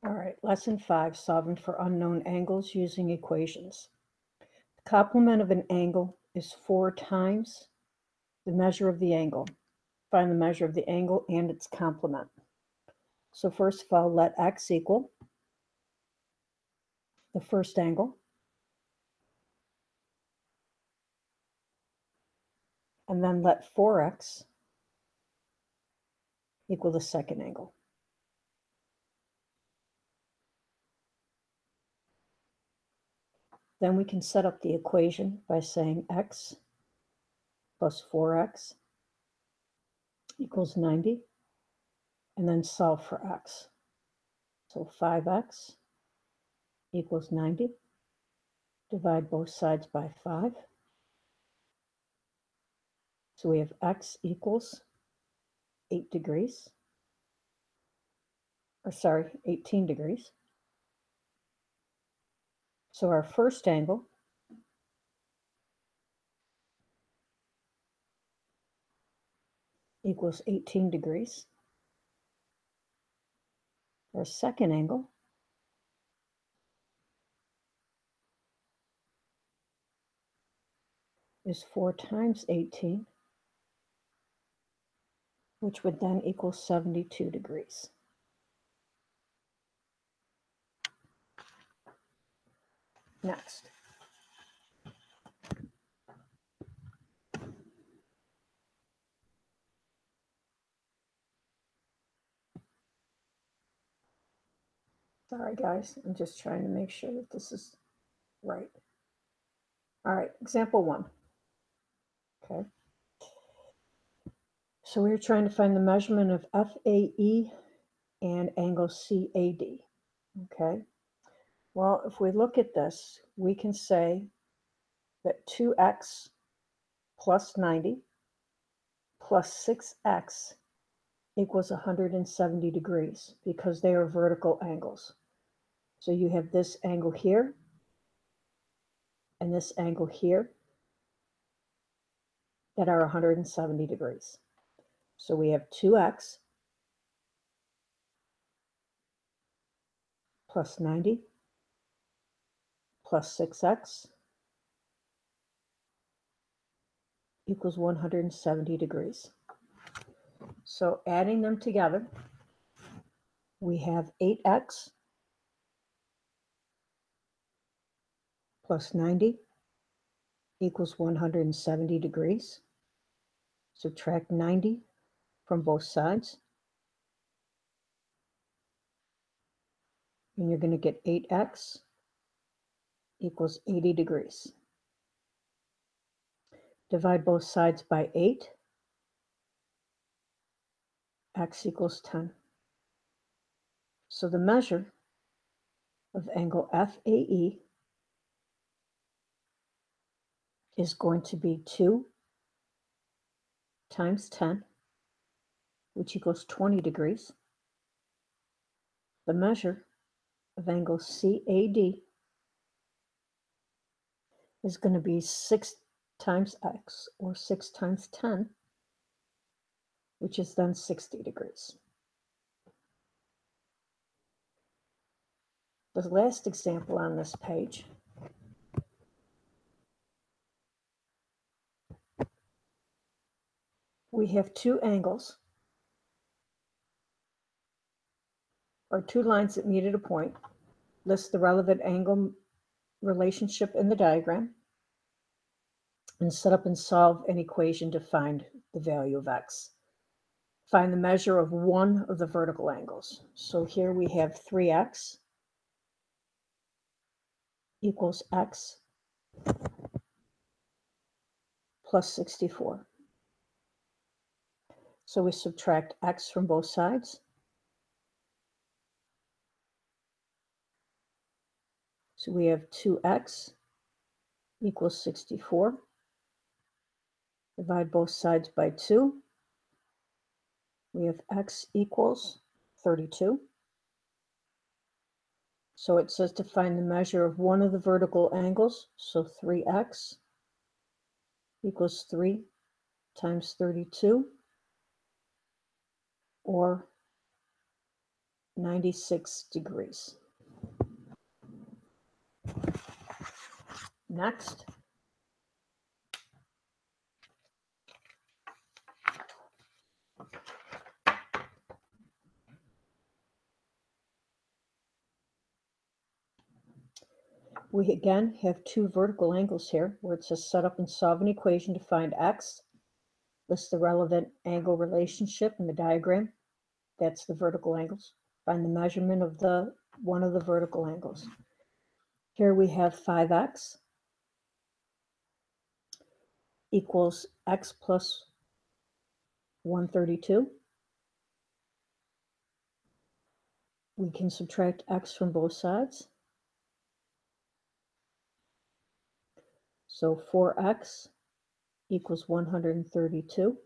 All right, lesson 5, solving for unknown angles using equations. The complement of an angle is 4 times the measure of the angle. Find the measure of the angle and its complement. So first of all, let x equal the first angle, and then let 4x equal the second angle. Then we can set up the equation by saying x plus 4x equals 90, and then solve for x. So 5x equals 90. Divide both sides by 5. So we have x equals 8 degrees, or sorry, 18 degrees. So our first angle equals 18 degrees. Our second angle is 4 times 18, which would then equal 72 degrees. Next. Sorry, guys, I'm just trying to make sure that this is right. All right, example 1. Okay. So we're trying to find the measurement of FAE and angle CAD. Okay. Well, if we look at this, we can say that 2x plus 90 plus 6x equals 170 degrees because they are vertical angles. So you have this angle here and this angle here that are 170 degrees. So we have 2x plus 90 plus 6x equals 170 degrees. So adding them together, we have 8x plus 90 equals 170 degrees. Subtract 90 from both sides, and you're going to get 8x equals 80 degrees. Divide both sides by 8, x equals 10. So the measure of angle FAE is going to be 2 times 10, which equals 20 degrees. The measure of angle CAD is going to be 6 times x, or 6 times 10, which is then 60 degrees. The last example on this page we have two angles, or two lines that meet at a point. List the relevant angle relationship in the diagram, and set up and solve an equation to find the value of x. Find the measure of one of the vertical angles. So here we have 3x equals x plus 64. So we subtract x from both sides. So we have 2x equals 64. Divide both sides by 2. We have x equals 32. So it says to find the measure of one of the vertical angles. So 3x equals 3 times 32, or 96 degrees. Next, we again have two vertical angles here where it says set up and solve an equation to find x. List the relevant angle relationship in the diagram. That's the vertical angles. Find the measurement of one of the vertical angles. Here we have 5x equals x plus 132. We can subtract x from both sides. So 4x equals 132.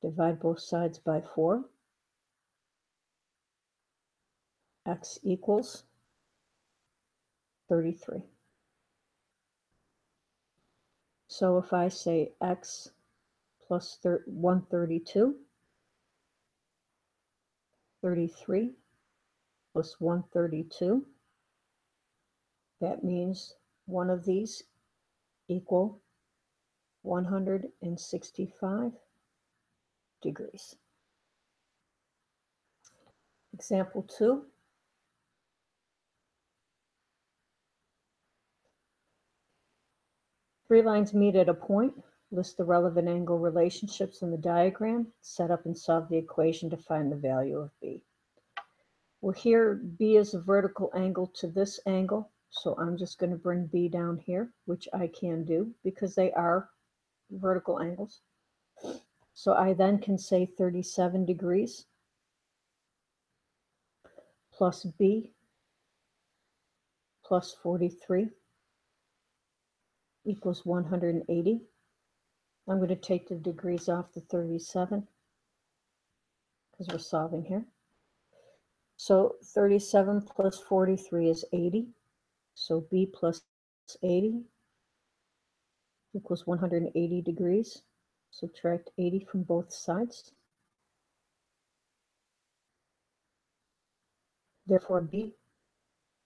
Divide both sides by 4. X equals 33. So if I say x plus 132, 33 plus 132, that means one of these equal 165 degrees. Example 2. Three lines meet at a point. List the relevant angle relationships in the diagram. Set up and solve the equation to find the value of B. Well, here B is a vertical angle to this angle, so I'm just going to bring B down here, which I can do because they are vertical angles. So I then can say 37 degrees plus B plus 43 equals 180. I'm going to take the degrees off the 37 because we're solving here. So 37 plus 43 is 80. So B plus 80 equals 180 degrees. Subtract 80 from both sides. Therefore, B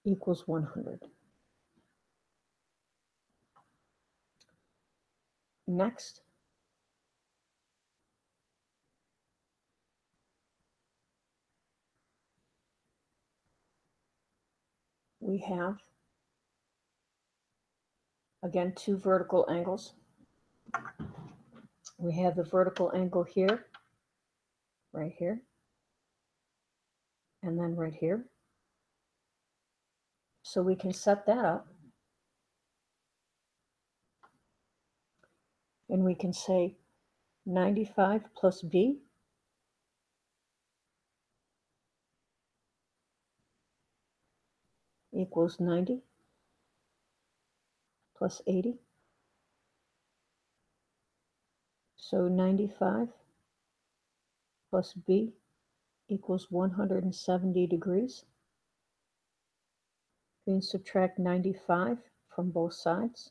equals 100. Next, we have, again, two vertical angles. We have the vertical angle here, right here, and then right here. So we can set that up. And we can say 95 plus B equals 90 plus 80. So 95 plus B equals 170 degrees. We can subtract 95 from both sides.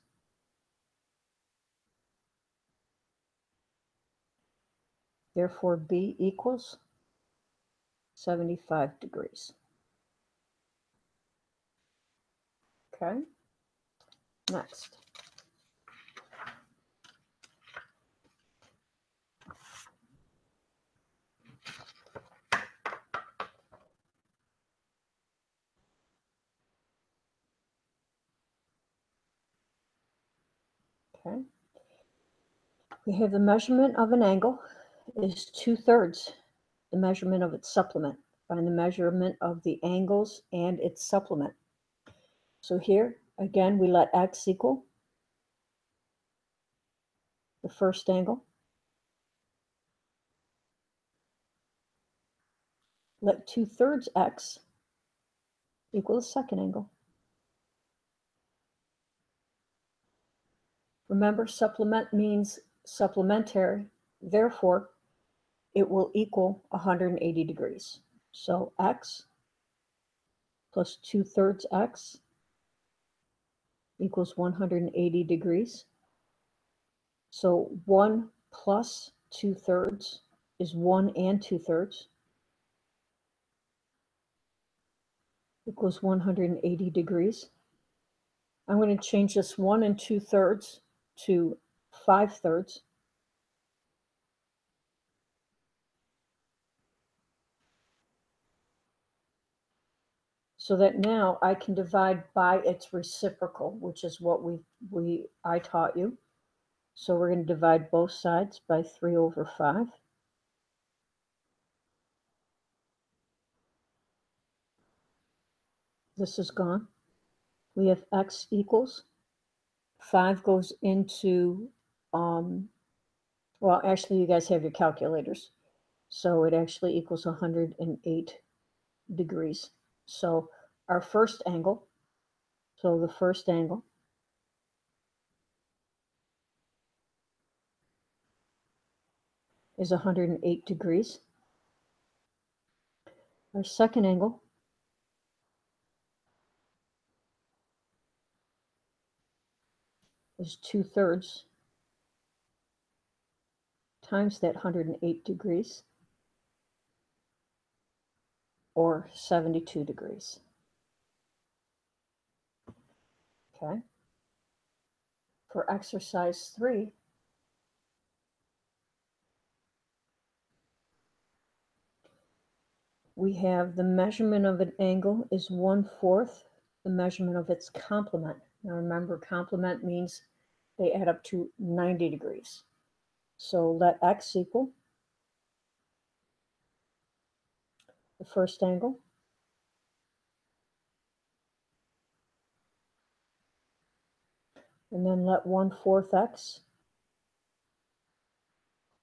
Therefore, B equals 75 degrees. Okay, next. Okay, we have the measurement of an angle is 2/3 the measurement of its supplement. Find the measurement of the angles and its supplement. So here, again, we let x equal the first angle. Let 2/3 x equal the second angle. Remember, supplement means supplementary. Therefore, it will equal 180 degrees. So x plus 2/3 x equals 180 degrees. So 1 plus 2/3 is 1 and 2/3. equals 180 degrees. I'm going to change this 1 2/3 to 5/3. So that now I can divide by its reciprocal, which is what I taught you. So we're going to divide both sides by 3/5. This is gone. We have x equals 5 goes into, well, actually, you guys have your calculators. So it actually equals 108 degrees. So our first angle, so the first angle is 108 degrees. Our second angle is 2/3 times that 108 degrees, or 72 degrees. Okay. For exercise 3, we have the measurement of an angle is 1/4 the measurement of its complement. Now remember, complement means they add up to 90 degrees. So let x equal the first angle and then let 1/4 x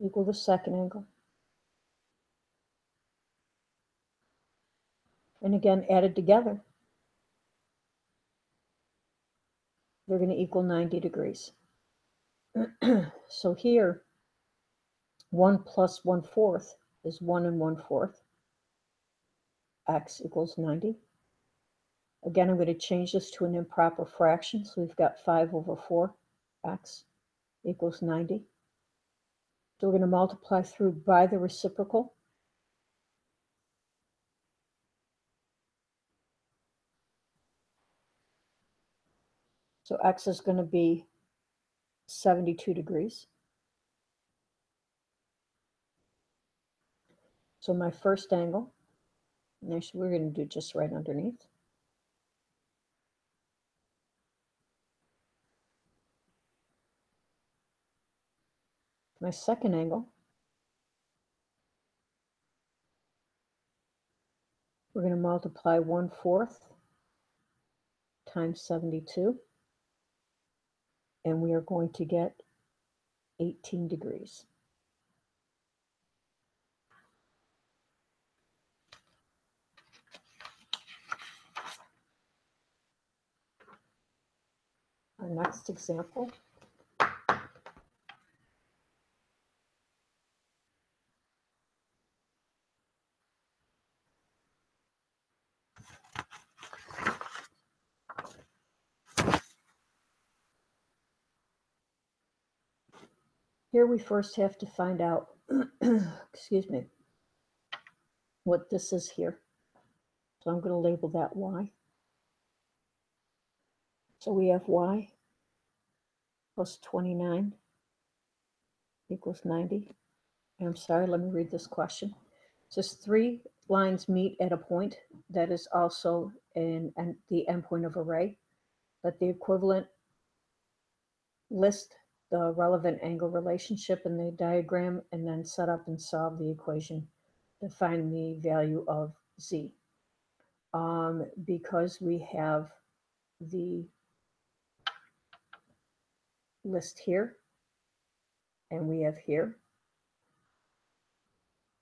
equal the second angle. And again, added together, they're going to equal 90 degrees. So here, 1 plus 1/4 is 1 1/4. X equals 90. Again, I'm going to change this to an improper fraction. So we've got 5/4 x equals 90. So we're going to multiply through by the reciprocal. So x is going to be 72 degrees. So my first angle, and actually we're going to do just right underneath. My second angle, we're going to multiply 1/4 times 72, and we are going to get 18 degrees. Our next example, here we first have to find out, excuse me, what this is here. So I'm going to label that y. So we have y plus 29 equals 90. And I'm sorry, let me read this question. It says 3 lines meet at a point that is also the endpoint of array. Let the equivalent list the relevant angle relationship in the diagram and then set up and solve the equation to find the value of z. Because we have the list here and we have here,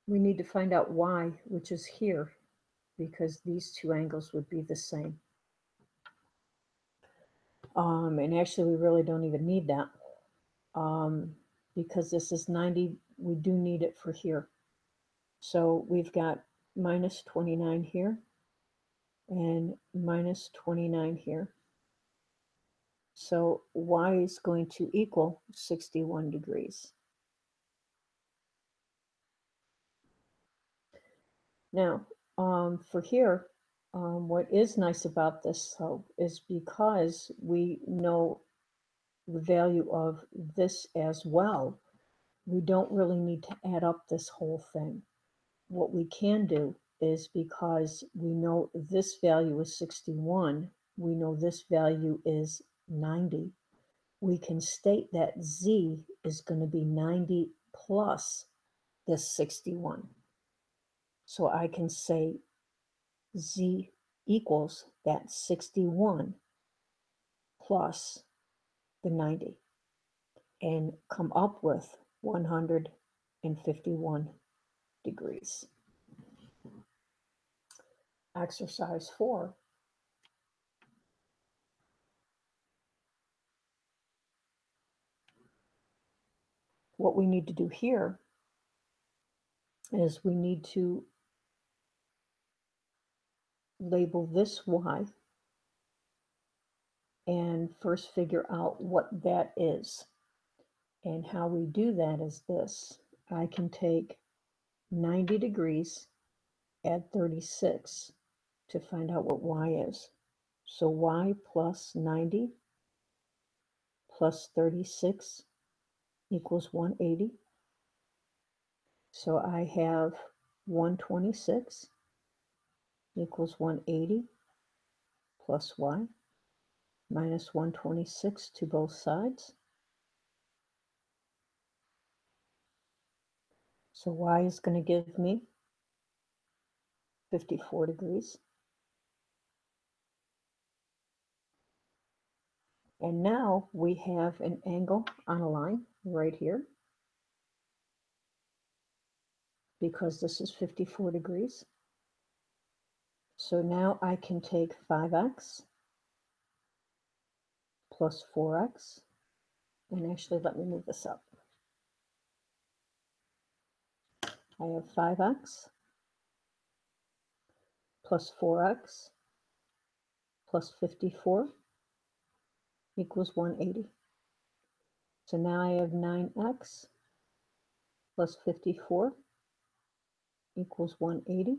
we need to find out y, which is here, because these two angles would be the same. And actually, we really don't even need that, because this is 90. We do need it for here. So we've got minus 29 here and minus 29 here. So y is going to equal 61 degrees. Now, for here, What is nice about this, though, is because we know the value of this as well, we don't really need to add up this whole thing. What we can do is, because we know this value is 61, we know this value is 90, we can state that z is going to be 90 plus this 61. So I can say z equals that 61 plus the 90 and come up with 151 degrees. Exercise 4. What we need to do here is we need to label this y and first figure out what that is. And how we do that is this. I can take 90 degrees, add 36 to find out what y is. So y plus 90 plus 36 equals 180. So I have 126 equals 180 plus y minus 126 to both sides. So y is going to give me 54 degrees. And now we have an angle on a line right here, because this is 54 degrees. So now I can take 5x plus 4x, and actually let me move this up. I have 5x plus 4x plus 54 equals 180. So now I have 9x plus 54 equals 180.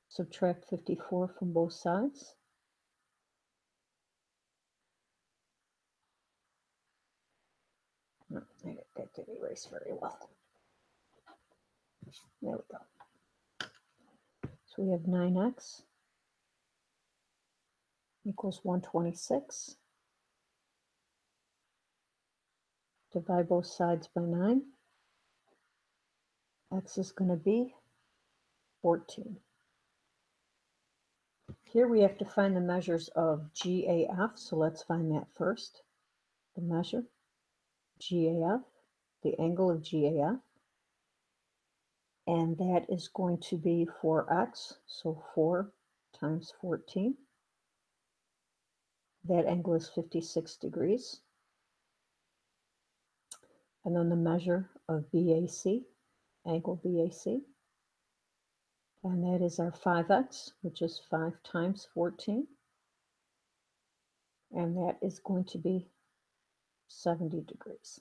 Subtract 54 from both sides. That didn't erase very well. There we go. So we have 9x equals 126. Divide both sides by 9. X is going to be 14. Here we have to find the measures of GAF, so let's find that first. The measure, GAF, the angle of GAF, and that is going to be 4x, so 4 times 14. That angle is 56 degrees. And then the measure of BAC, angle BAC, and that is our 5x, which is 5 times 14, and that is going to be 70 degrees.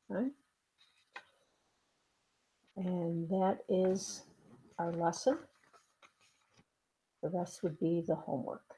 All right? And that is our lesson. The rest would be the homework.